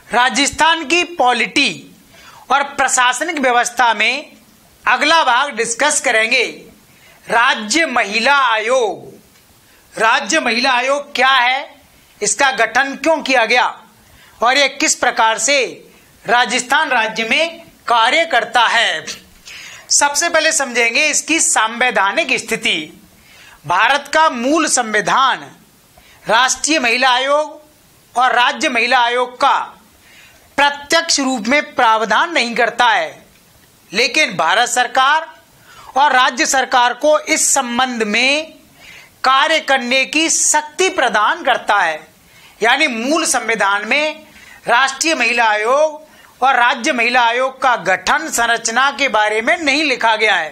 राजस्थान की पॉलिटी और प्रशासनिक व्यवस्था में अगला भाग डिस्कस करेंगे। राज्य महिला आयोग। राज्य महिला आयोग क्या है, इसका गठन क्यों किया गया और यह किस प्रकार से राजस्थान राज्य में कार्य करता है। सबसे पहले समझेंगे इसकी संवैधानिक स्थिति। भारत का मूल संविधान राष्ट्रीय महिला आयोग और राज्य महिला आयोग का प्रत्यक्ष रूप में प्रावधान नहीं करता है, लेकिन भारत सरकार और राज्य सरकार को इस संबंध में कार्य करने की शक्ति प्रदान करता है। यानी मूल संविधान में राष्ट्रीय महिला आयोग और राज्य महिला आयोग का गठन संरचना के बारे में नहीं लिखा गया है।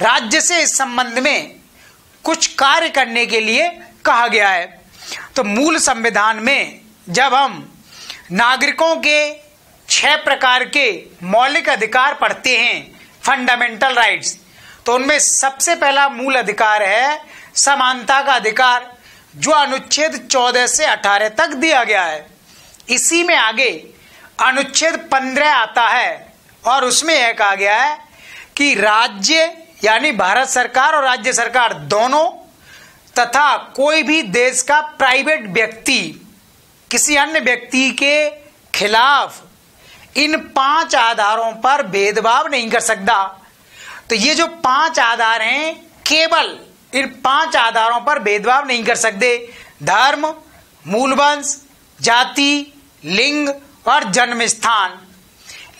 राज्य से इस संबंध में कुछ कार्य करने के लिए कहा गया है। तो मूल संविधान में जब हम नागरिकों के 6 प्रकार के मौलिक अधिकार पढ़ते हैं, फंडामेंटल राइट्स, तो उनमें सबसे पहला मूल अधिकार है समानता का अधिकार, जो अनुच्छेद 14 से 18 तक दिया गया है। इसी में आगे अनुच्छेद 15 आता है और उसमें यह कहा गया है कि राज्य यानी भारत सरकार और राज्य सरकार दोनों तथा कोई भी देश का प्राइवेट व्यक्ति किसी अन्य व्यक्ति के खिलाफ इन 5 आधारों पर भेदभाव नहीं कर सकता। तो ये जो 5 आधार हैं, केवल इन 5 आधारों पर भेदभाव नहीं कर सकते। धर्म, मूलवंश, जाति, लिंग और जन्म स्थान।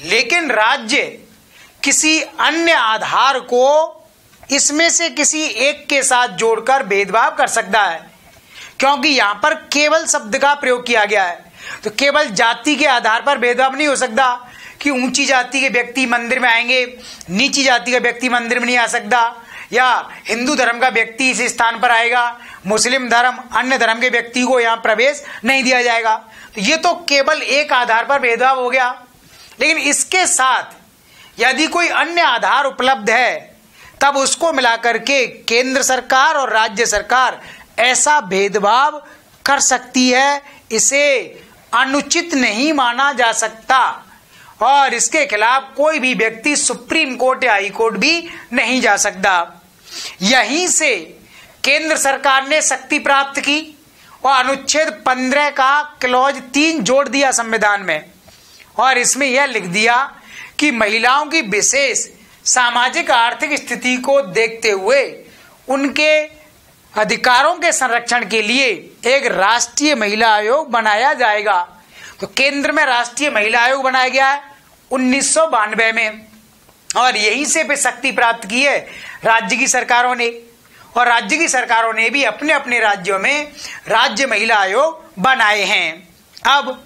लेकिन राज्य किसी अन्य आधार को इसमें से किसी एक के साथ जोड़कर भेदभाव कर सकता है, क्योंकि यहां पर केवल शब्द का प्रयोग किया गया है। तो केवल जाति के आधार पर भेदभाव नहीं हो सकता कि ऊंची जाति के व्यक्ति मंदिर में आएंगे, नीची जाति का व्यक्ति मंदिर में नहीं आ सकता, या हिंदू धर्म का व्यक्ति इस स्थान पर आएगा, मुस्लिम धर्म अन्य धर्म के व्यक्ति को यहां प्रवेश नहीं दिया जाएगा। तो ये तो केवल एक आधार पर भेदभाव हो गया। लेकिन इसके साथ यदि कोई अन्य आधार उपलब्ध है, तब उसको मिलाकर के केंद्र सरकार और राज्य सरकार ऐसा भेदभाव कर सकती है। इसे अनुचित नहीं माना जा सकता और इसके खिलाफ कोई भी व्यक्ति सुप्रीम कोर्ट या हाई कोर्ट भी नहीं जा सकता। यहीं से केंद्र सरकार ने शक्ति प्राप्त की और अनुच्छेद 15 का क्लॉज 3 जोड़ दिया संविधान में, और इसमें यह लिख दिया कि महिलाओं की विशेष सामाजिक आर्थिक स्थिति को देखते हुए उनके अधिकारों के संरक्षण के लिए एक राष्ट्रीय महिला आयोग बनाया जाएगा। तो केंद्र में राष्ट्रीय महिला आयोग बनाया गया है 1992 में, और यहीं से भी शक्ति प्राप्त की है राज्य की सरकारों ने, और राज्य की सरकारों ने भी अपने अपने राज्यों में राज्य महिला आयोग बनाए हैं। अब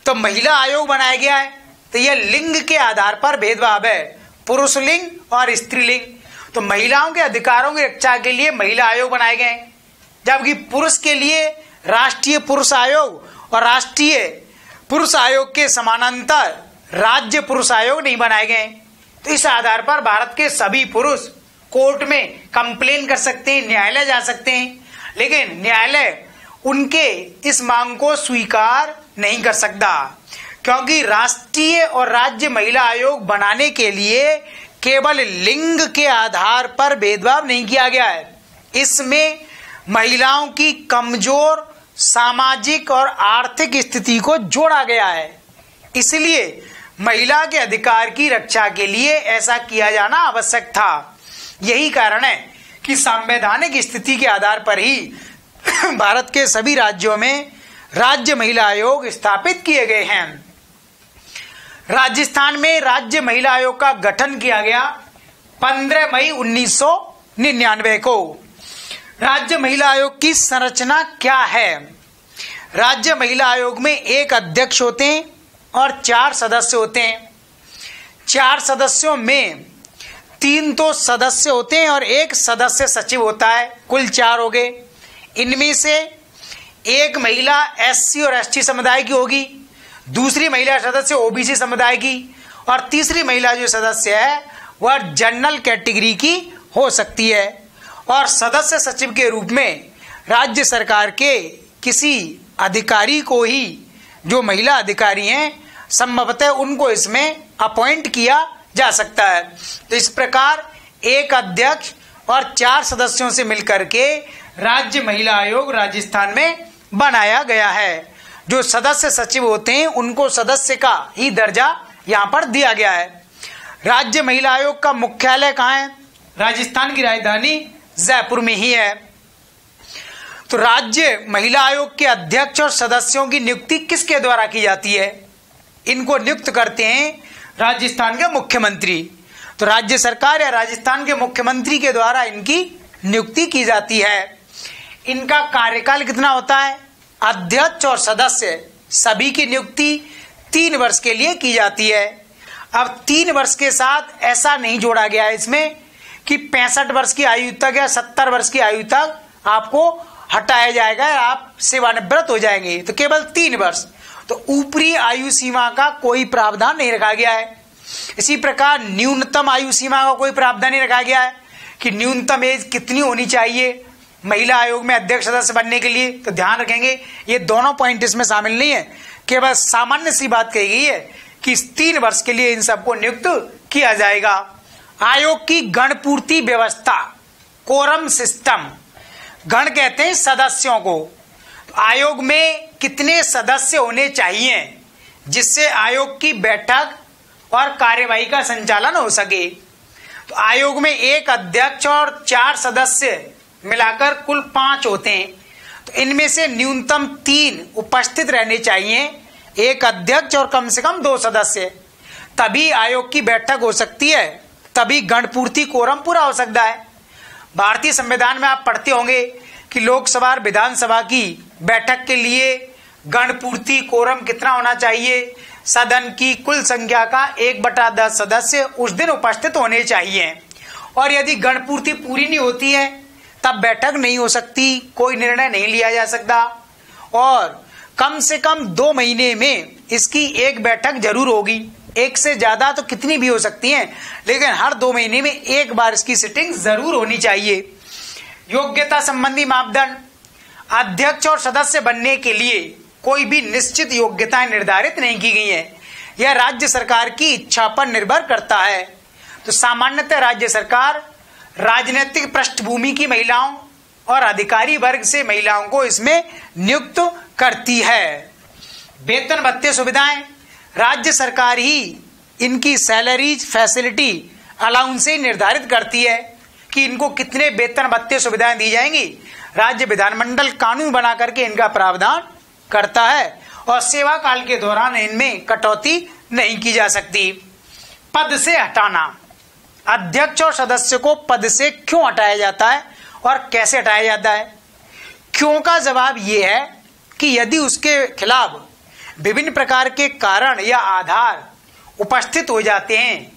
तो महिला आयोग बनाया गया है, तो यह लिंग के आधार पर भेदभाव है, पुरुष लिंग और स्त्रीलिंग। तो महिलाओं के अधिकारों की रक्षा के लिए महिला आयोग बनाए गए, जबकि पुरुष के लिए राष्ट्रीय पुरुष आयोग और राष्ट्रीय पुरुष आयोग के समानांतर राज्य पुरुष आयोग नहीं बनाए गए। तो इस आधार पर भारत के सभी पुरुष कोर्ट में कंप्लेन कर सकते हैं, न्यायालय जा सकते हैं, लेकिन न्यायालय उनके इस मांग को स्वीकार नहीं कर सकता, क्योंकि राष्ट्रीय और राज्य महिला आयोग बनाने के लिए केवल लिंग के आधार पर भेदभाव नहीं किया गया है। इसमें महिलाओं की कमजोर सामाजिक और आर्थिक स्थिति को जोड़ा गया है। इसलिए महिला के अधिकार की रक्षा के लिए ऐसा किया जाना आवश्यक था। यही कारण है कि संवैधानिक स्थिति के आधार पर ही भारत के सभी राज्यों में राज्य महिला आयोग स्थापित किए गए हैं। राजस्थान में राज्य महिला आयोग का गठन किया गया 15 मई 1999 को। राज्य महिला आयोग की संरचना क्या है? राज्य महिला आयोग में एक अध्यक्ष होते हैं और 4 सदस्य होते हैं। 4 सदस्यों में 3 तो सदस्य होते हैं और 1 सदस्य सचिव होता है, कुल 4 हो गए। इनमें से एक महिला एससी और एसटी समुदाय की होगी, दूसरी महिला सदस्य ओबीसी समुदाय की, और तीसरी महिला जो सदस्य है वह जनरल कैटेगरी की हो सकती है। और सदस्य सचिव के रूप में राज्य सरकार के किसी अधिकारी को ही, जो महिला अधिकारी हैं, संभवतः उनको इसमें अपॉइंट किया जा सकता है। तो इस प्रकार एक अध्यक्ष और 4 सदस्यों से मिलकर के राज्य महिला आयोग राजस्थान में बनाया गया है। जो सदस्य सचिव होते हैं उनको सदस्य का ही दर्जा यहाँ पर दिया गया है। राज्य महिला आयोग का मुख्यालय कहाँ है? राजस्थान की राजधानी जयपुर में ही है। तो राज्य महिला आयोग के अध्यक्ष और सदस्यों की नियुक्ति किसके द्वारा की जाती है? इनको नियुक्त करते हैं राजस्थान के मुख्यमंत्री। तो राज्य सरकार या राजस्थान के मुख्यमंत्री के द्वारा इनकी नियुक्ति की जाती है। इनका कार्यकाल कितना होता है? अध्यक्ष और सदस्य सभी की नियुक्ति 3 वर्ष के लिए की जाती है। अब 3 वर्ष के साथ ऐसा नहीं जोड़ा गया है इसमें कि 65 वर्ष की आयु तक या 70 वर्ष की आयु तक आपको हटाया जाएगा या आप सेवानिवृत्त हो जाएंगे, तो केवल 3 वर्ष। तो ऊपरी आयु सीमा का कोई प्रावधान नहीं रखा गया है। इसी प्रकार न्यूनतम आयु सीमा का कोई प्रावधान नहीं रखा गया है कि न्यूनतम एज कितनी होनी चाहिए महिला आयोग में अध्यक्ष सदस्य बनने के लिए। तो ध्यान रखेंगे ये दोनों पॉइंट इसमें शामिल नहीं है, केवल सामान्य सी बात कही गई है कि 3 वर्ष के लिए इन सबको नियुक्त किया जाएगा। आयोग की गणपूर्ति व्यवस्था, कोरम सिस्टम, गण कहते हैं सदस्यों को। तो आयोग में कितने सदस्य होने चाहिए जिससे आयोग की बैठक और कार्यवाही का संचालन हो सके? तो आयोग में एक अध्यक्ष और 4 सदस्य मिलाकर कुल 5 होते हैं। तो इनमें से न्यूनतम 3 उपस्थित रहने चाहिए, एक अध्यक्ष और कम से कम 2 सदस्य, तभी आयोग की बैठक हो सकती है, तभी गणपूर्ति कोरम पूरा हो सकता है। भारतीय संविधान में आप पढ़ते होंगे कि लोकसभा और विधानसभा की बैठक के लिए गणपूर्ति कोरम कितना होना चाहिए? सदन की कुल संख्या का 1/10 सदस्य उस दिन उपस्थित होने चाहिए। और यदि गणपूर्ति पूरी नहीं होती है तब बैठक नहीं हो सकती, कोई निर्णय नहीं लिया जा सकता। और कम से कम 2 महीने में इसकी एक बैठक जरूर होगी। एक से ज्यादा तो कितनी भी हो सकती है, लेकिन हर 2 महीने में एक बार इसकी सिटिंग जरूर होनी चाहिए। योग्यता संबंधी मापदंड, अध्यक्ष और सदस्य बनने के लिए कोई भी निश्चित योग्यताएं निर्धारित नहीं की गई है, यह राज्य सरकार की इच्छा पर निर्भर करता है। तो सामान्यतः राज्य सरकार राजनीतिक पृष्ठभूमि की महिलाओं और अधिकारी वर्ग से महिलाओं को इसमें नियुक्त करती है। वेतन भत्ते सुविधाएं, राज्य सरकार ही इनकी सैलरीज, फैसिलिटी, अलाउंस निर्धारित करती है कि इनको कितने वेतन भत्ते सुविधाएं दी जाएंगी। राज्य विधानमंडल कानून बना करके इनका प्रावधान करता है और सेवा काल के दौरान इनमें कटौती नहीं की जा सकती। पद से हटाना, अध्यक्ष और सदस्य को पद से क्यों हटाया जाता है और कैसे हटाया जाता है? क्यों का जवाब यह है कि यदि उसके खिलाफ विभिन्न प्रकार के कारण या आधार उपस्थित हो जाते हैं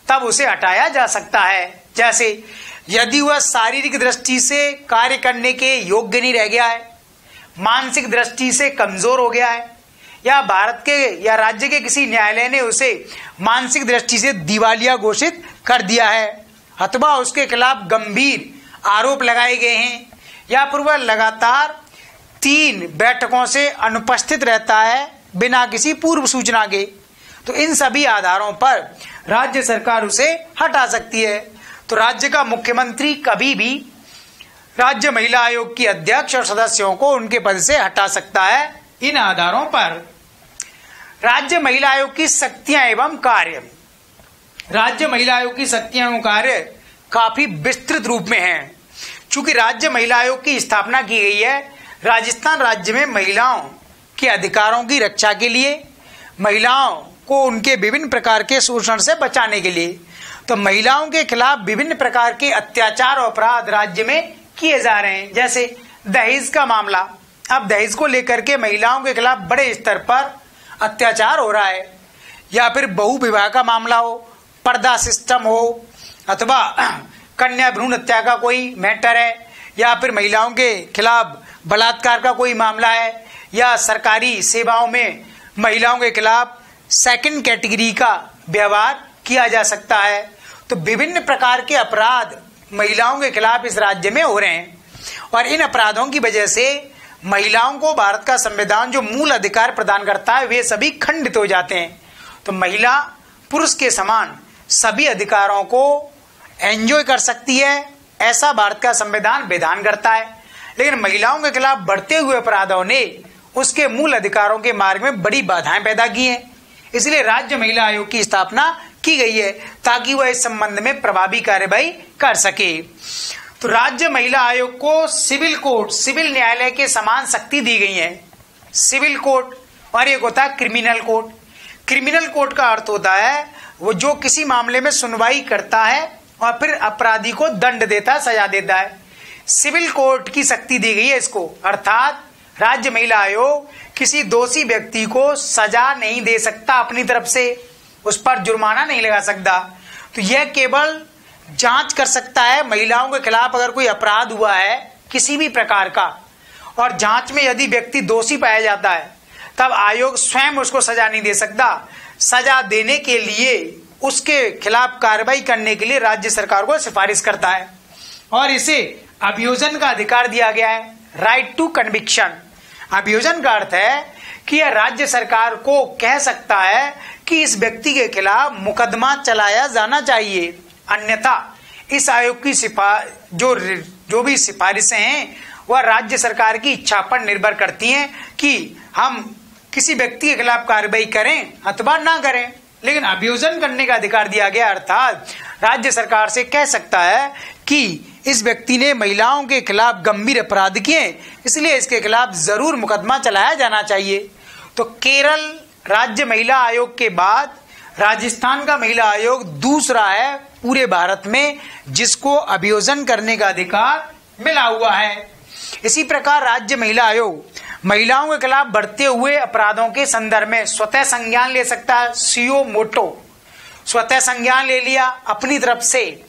तब उसे हटाया जा सकता है। जैसे यदि वह शारीरिक दृष्टि से कार्य करने के योग्य नहीं रह गया है, मानसिक दृष्टि से कमजोर हो गया है, या भारत के या राज्य के किसी न्यायालय ने उसे मानसिक दृष्टि से दिवालिया घोषित कर दिया है, अथवा उसके खिलाफ गंभीर आरोप लगाए गए हैं, या फिर वह लगातार 3 बैठकों से अनुपस्थित रहता है बिना किसी पूर्व सूचना के, तो इन सभी आधारों पर राज्य सरकार उसे हटा सकती है। तो राज्य का मुख्यमंत्री कभी भी राज्य महिला आयोग की अध्यक्ष और सदस्यों को उनके पद से हटा सकता है इन आधारों पर। राज्य महिला आयोग की शक्तियां एवं कार्य, राज्य महिला आयोग की शक्तियां एवं कार्य काफी विस्तृत रूप में हैं। चूंकि राज्य महिला आयोग की स्थापना की गई है राजस्थान राज्य में महिलाओं के अधिकारों की रक्षा के लिए, महिलाओं को उनके विभिन्न प्रकार के शोषण से बचाने के लिए, तो महिलाओं के खिलाफ विभिन्न प्रकार के अत्याचार और अपराध राज्य में किए जा रहे हैं। जैसे दहेज का मामला, अब दहेज को लेकर के महिलाओं के खिलाफ बड़े स्तर पर अत्याचार हो रहा है, या फिर बहु विवाह का मामला हो, पर्दा सिस्टम हो, अथवा कन्या भ्रूण हत्या का कोई मैटर है, या फिर महिलाओं के खिलाफ बलात्कार का कोई मामला है, या सरकारी सेवाओं में महिलाओं के खिलाफ सेकंड कैटेगरी का व्यवहार किया जा सकता है। तो विभिन्न प्रकार के अपराध महिलाओं के खिलाफ इस राज्य में हो रहे हैं और इन अपराधों की वजह से महिलाओं को भारत का संविधान जो मूल अधिकार प्रदान करता है वे सभी खंडित हो जाते हैं। तो महिला पुरुष के समान सभी अधिकारों को एंजॉय कर सकती है, ऐसा भारत का संविधान विधान करता है। लेकिन महिलाओं के खिलाफ बढ़ते हुए अपराधों ने उसके मूल अधिकारों के मार्ग में बड़ी बाधाएं पैदा की हैं। इसलिए राज्य महिला आयोग की स्थापना की गई है ताकि वह इस संबंध में प्रभावी कार्यवाही कर सके। तो राज्य महिला आयोग को सिविल कोर्ट, सिविल न्यायालय के समान शक्ति दी गई है। सिविल कोर्ट और एक होता है क्रिमिनल कोर्ट। क्रिमिनल कोर्ट का अर्थ होता है वो जो किसी मामले में सुनवाई करता है और फिर अपराधी को दंड देता है, सजा देता है। सिविल कोर्ट की शक्ति दी गई है इसको, अर्थात राज्य महिला आयोग किसी दोषी व्यक्ति को सजा नहीं दे सकता अपनी तरफ से, उस पर जुर्माना नहीं लगा सकता। तो यह केवल जांच कर सकता है महिलाओं के खिलाफ अगर कोई अपराध हुआ है किसी भी प्रकार का, और जांच में यदि व्यक्ति दोषी पाया जाता है तब आयोग स्वयं उसको सजा नहीं दे सकता। सजा देने के लिए उसके खिलाफ कार्रवाई करने के लिए राज्य सरकार को सिफारिश करता है और इसे अभियोजन का अधिकार दिया गया है, राइट टू कन्विक्शन। अभियोजन का अर्थ है कि यह राज्य सरकार को कह सकता है कि इस व्यक्ति के खिलाफ मुकदमा चलाया जाना चाहिए, अन्यथा इस आयोग की जो भी सिफारिशें हैं वह राज्य सरकार की इच्छा पर निर्भर करती हैं कि हम किसी व्यक्ति के खिलाफ कार्रवाई करें अथवा ना करें। लेकिन अभियोजन करने का अधिकार दिया गया, अर्थात राज्य सरकार से कह सकता है कि इस व्यक्ति ने महिलाओं के खिलाफ गंभीर अपराध किए, इसलिए इसके खिलाफ जरूर मुकदमा चलाया जाना चाहिए। तो केरल राज्य महिला आयोग के बाद राजस्थान का महिला आयोग दूसरा है पूरे भारत में जिसको अभियोजन करने का अधिकार मिला हुआ है। इसी प्रकार राज्य महिला आयोग महिलाओं के खिलाफ बढ़ते हुए अपराधों के संदर्भ में स्वतः संज्ञान ले सकता है। सीओ मोटो स्वतः संज्ञान ले लिया, अपनी तरफ से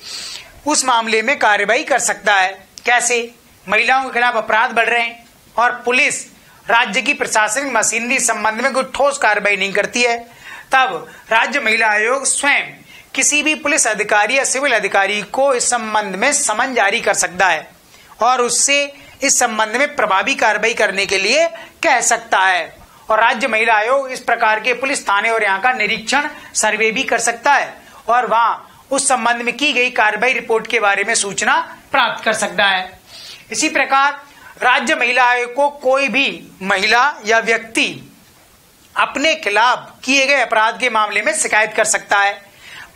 उस मामले में कार्रवाई कर सकता है। कैसे? महिलाओं के खिलाफ अपराध बढ़ रहे हैं और पुलिस राज्य की प्रशासनिक मशीनरी संबंध में कोई ठोस कार्रवाई नहीं करती है, तब राज्य महिला आयोग स्वयं किसी भी पुलिस अधिकारी या सिविल अधिकारी को इस संबंध में समन जारी कर सकता है और उससे इस संबंध में प्रभावी कार्रवाई करने के लिए कह सकता है। और राज्य महिला आयोग इस प्रकार के पुलिस थाने और यहाँ का निरीक्षण सर्वे भी कर सकता है और वहां उस संबंध में की गई कार्रवाई रिपोर्ट के बारे में सूचना प्राप्त कर सकता है। इसी प्रकार राज्य महिला आयोग को कोई भी महिला या व्यक्ति अपने खिलाफ किए गए अपराध के मामले में शिकायत कर सकता है।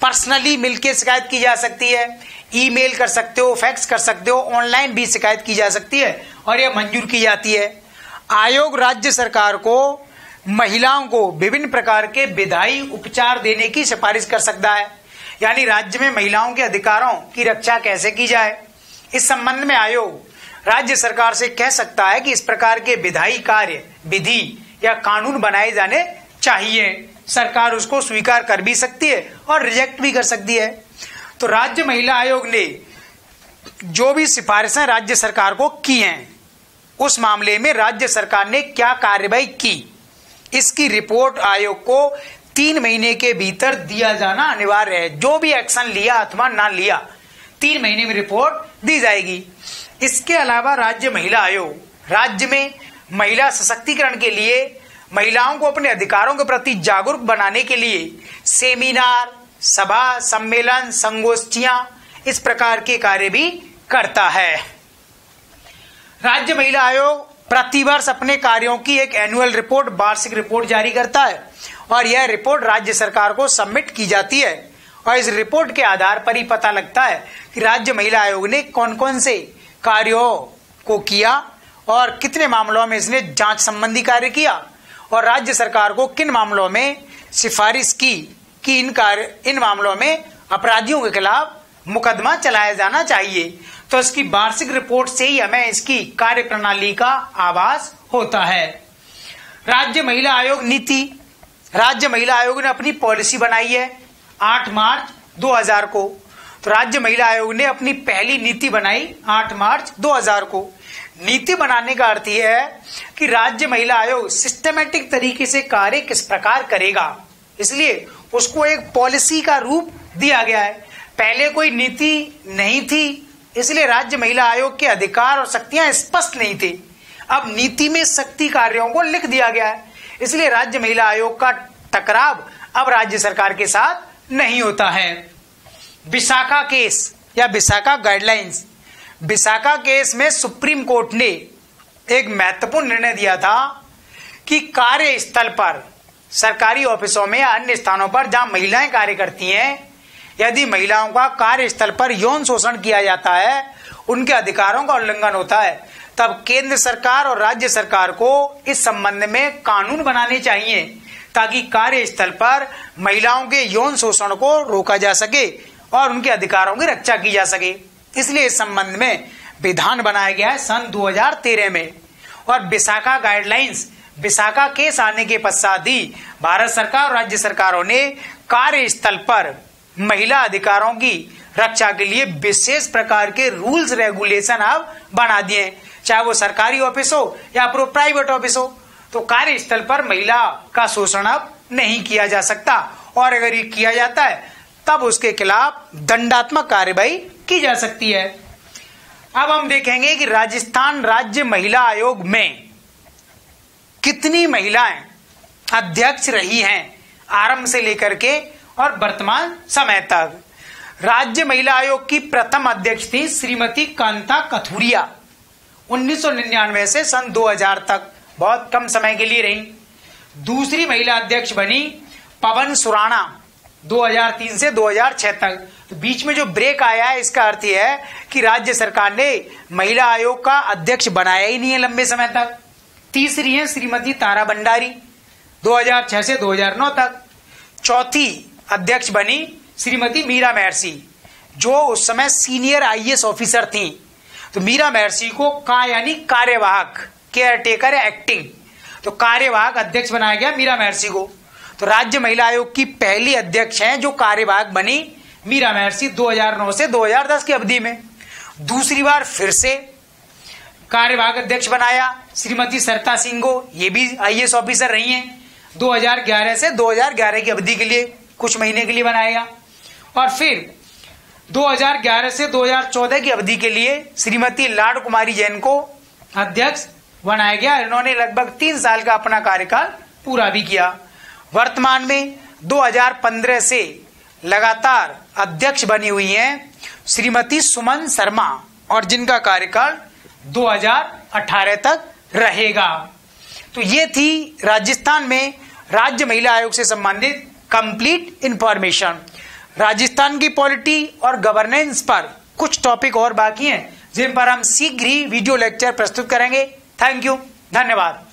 पर्सनली मिलकर शिकायत की जा सकती है, ईमेल कर सकते हो, फैक्स कर सकते हो, ऑनलाइन भी शिकायत की जा सकती है और यह मंजूर की जाती है। आयोग राज्य सरकार को महिलाओं को विभिन्न प्रकार के विधायी उपचार देने की सिफारिश कर सकता है, यानी राज्य में महिलाओं के अधिकारों की रक्षा कैसे की जाए। इस संबंध में आयोग राज्य सरकार से कह सकता है कि इस प्रकार के विधायी कार्य, विधि या कानून बनाए जाने चाहिए। सरकार उसको स्वीकार कर भी सकती है और रिजेक्ट भी कर सकती है। तो राज्य महिला आयोग ने जो भी सिफारिशें राज्य सरकार को की हैं उस मामले में राज्य सरकार ने क्या कार्रवाई की, इसकी रिपोर्ट आयोग को 3 महीने के भीतर दिया जाना अनिवार्य है। जो भी एक्शन लिया अथवा ना लिया 3 महीने में रिपोर्ट दी जाएगी। इसके अलावा राज्य महिला आयोग राज्य में महिला सशक्तिकरण के लिए महिलाओं को अपने अधिकारों के प्रति जागरूक बनाने के लिए सेमिनार, सभा, सम्मेलन, संगोष्ठियां इस प्रकार के कार्य भी करता है। राज्य महिला आयोग प्रतिवर्ष अपने कार्यों की एक एनुअल रिपोर्ट, वार्षिक रिपोर्ट जारी करता है और यह रिपोर्ट राज्य सरकार को सबमिट की जाती है और इस रिपोर्ट के आधार पर ही पता लगता है कि राज्य महिला आयोग ने कौन कौन से कार्यों को किया और कितने मामलों में इसने जांच संबंधी कार्य किया और राज्य सरकार को किन मामलों में सिफारिश की कि इन मामलों में अपराधियों के खिलाफ मुकदमा चलाया जाना चाहिए। तो इसकी वार्षिक रिपोर्ट से ही हमें इसकी कार्य प्रणाली का आभास होता है। राज्य महिला आयोग नीति, राज्य महिला आयोग ने अपनी पॉलिसी बनाई है 8 मार्च 2000 को। तो राज्य महिला आयोग ने अपनी पहली नीति बनाई 8 मार्च 2000 को। नीति बनाने का अर्थ यह है कि राज्य महिला आयोग सिस्टमैटिक तरीके से कार्य किस प्रकार करेगा, इसलिए उसको एक पॉलिसी का रूप दिया गया है। पहले कोई नीति नहीं थी, इसलिए राज्य महिला आयोग के अधिकार और शक्तियां स्पष्ट नहीं थे। अब नीति में शक्ति कार्यों को लिख दिया गया है, इसलिए राज्य महिला आयोग का टकराव अब राज्य सरकार के साथ नहीं होता है। विशाखा केस या विशाखा गाइडलाइंस। विशाखा केस में सुप्रीम कोर्ट ने एक महत्वपूर्ण निर्णय दिया था कि कार्यस्थल पर, सरकारी ऑफिसों में या अन्य स्थानों पर जहां महिलाएं कार्य करती हैं, यदि महिलाओं का कार्यस्थल पर यौन शोषण किया जाता है, उनके अधिकारों का उल्लंघन होता है, तब केंद्र सरकार और राज्य सरकार को इस संबंध में कानून बनाने चाहिए ताकि कार्यस्थल पर महिलाओं के यौन शोषण को रोका जा सके और उनके अधिकारों की रक्षा की जा सके। इसलिए इस संबंध में विधान बनाया गया है सन 2013 में। और विशाखा गाइडलाइंस, विशाखा केस आने के पश्चात ही भारत सरकार और राज्य सरकारों ने कार्यस्थल पर महिला अधिकारों की रक्षा के लिए विशेष प्रकार के रूल्स रेगुलेशन अब बना दिए, चाहे वो सरकारी ऑफिस हो या फिर प्राइवेट ऑफिस हो। तो कार्यस्थल पर महिला का शोषण अब नहीं किया जा सकता, और अगर ये किया जाता है तब उसके खिलाफ दंडात्मक कार्रवाई की जा सकती है। अब हम देखेंगे कि राजस्थान राज्य महिला आयोग में कितनी महिलाएं अध्यक्ष रही हैं आरंभ से लेकर के और वर्तमान समय तक। राज्य महिला आयोग की प्रथम अध्यक्ष थी श्रीमती कांता कथुरिया, 1999 से सन 2000 तक, बहुत कम समय के लिए रही। दूसरी महिला अध्यक्ष बनी पवन सुराणा, 2003 से 2006 तक। तो बीच में जो ब्रेक आया है, इसका अर्थ यह है कि राज्य सरकार ने महिला आयोग का अध्यक्ष बनाया ही नहीं है लंबे समय तक। तीसरी है श्रीमती तारा भंडारी, 2006 से 2009 तक। चौथी अध्यक्ष बनी श्रीमती मीरा महर्षि, जो उस समय सीनियर आईएएस ऑफिसर थी। तो मीरा महर्षि को का यानी कार्यवाहक, केयर टेकर एक्टिंग, तो कार्यवाहक अध्यक्ष बनाया गया मीरा महर्षि को। तो राज्य महिला आयोग की पहली अध्यक्ष हैं जो कार्यवाहक बनी मीरा महर्षि 2009 से 2010 की अवधि में। दूसरी बार फिर से कार्यवाहक अध्यक्ष बनाया श्रीमती सरिता सिंह को, ये भी आईएएस ऑफिसर रही हैं, 2011 से 2011 की अवधि के लिए, कुछ महीने के लिए बनाया। और फिर 2011 से 2014 की अवधि के लिए श्रीमती लाड कुमारी जैन को अध्यक्ष बनाया गया। इन्होंने लगभग 3 साल का अपना कार्यकाल पूरा भी किया। वर्तमान में 2015 से लगातार अध्यक्ष बनी हुई हैं श्रीमती सुमन शर्मा, और जिनका कार्यकाल 2018 तक रहेगा। तो ये थी राजस्थान में राज्य महिला आयोग से संबंधित कंप्लीट इंफॉर्मेशन। राजस्थान की पॉलिटी और गवर्नेंस पर कुछ टॉपिक और बाकी हैं जिन पर हम शीघ्र ही वीडियो लेक्चर प्रस्तुत करेंगे। थैंक यू, धन्यवाद।